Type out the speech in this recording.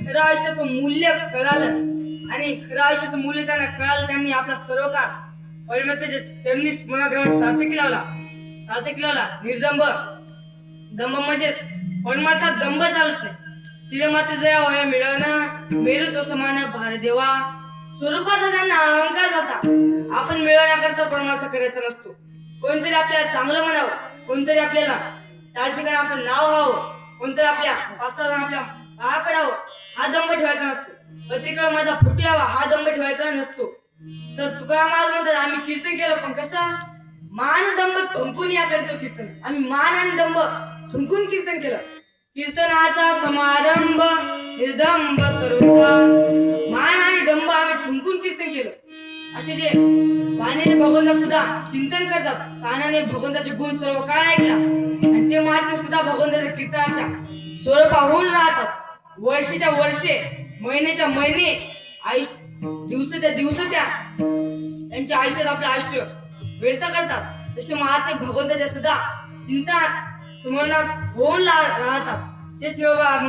खरं आयुष्याचं मूल्य कळालं आणि खरं आयुष्याचं मूल्य त्यांना कळालं. त्यांनी आपला सर्व काळ परमेश्वराच्या चरणी मनात राहून सार्थकी लावला. निर्दंब दंभ म्हणजे परमार्थात दंभ चालत नाही. तिने मात्र जया वया मिळवणं मेरू तो समान भार देवा स्वरूपाचा त्यांना अहंकार जाता. आपण मिळवण्याकरता परमार्थ करायचा नसतो. कोणतरी आपल्याला चांगलं म्हणावं, कोणतरी आपल्याला चार ठिकाणी आपलं नाव व्हावं, कोणतरी आपल्या पासाला आपल्या पाया पडावं, हा दंभ ठेवायचा नसतो. प्रत्येकाला माझा फुटी यावा हा दंभ ठेवायचा नसतो. तर तुकाराम महाराज म्हणतात आम्ही कीर्तन केलं पण कसं मान दंभ थुंकून या करतो कीर्तन. आम्ही मान आणि दंभ थुंकून कीर्तन केलं. कीर्तनाचा समारंभ निर्दंभ सर्वथा मान आणि दंभ आम्ही थुंकून कीर्तन केलं. असे जे कानाने भगवंता सुद्धा चिंतन करतात, कानाने भगवंताचे गुण सर्व काळ ऐकला आणि ते महात्मे सुद्धा भगवंताच्या कीर्तनाच्या स्वरूपाहून राहतात. वर्षाच्या वर्षे महिन्याच्या महिने दिवसाच्या दिवस त्यांच्या आयुष्यात आपलं आयुष्य व्यर्थ करतात. तसे महात्मे भगवंताच्या सुद्धा चिंतनात स्मरणात होऊन राहतात. तेच निवडा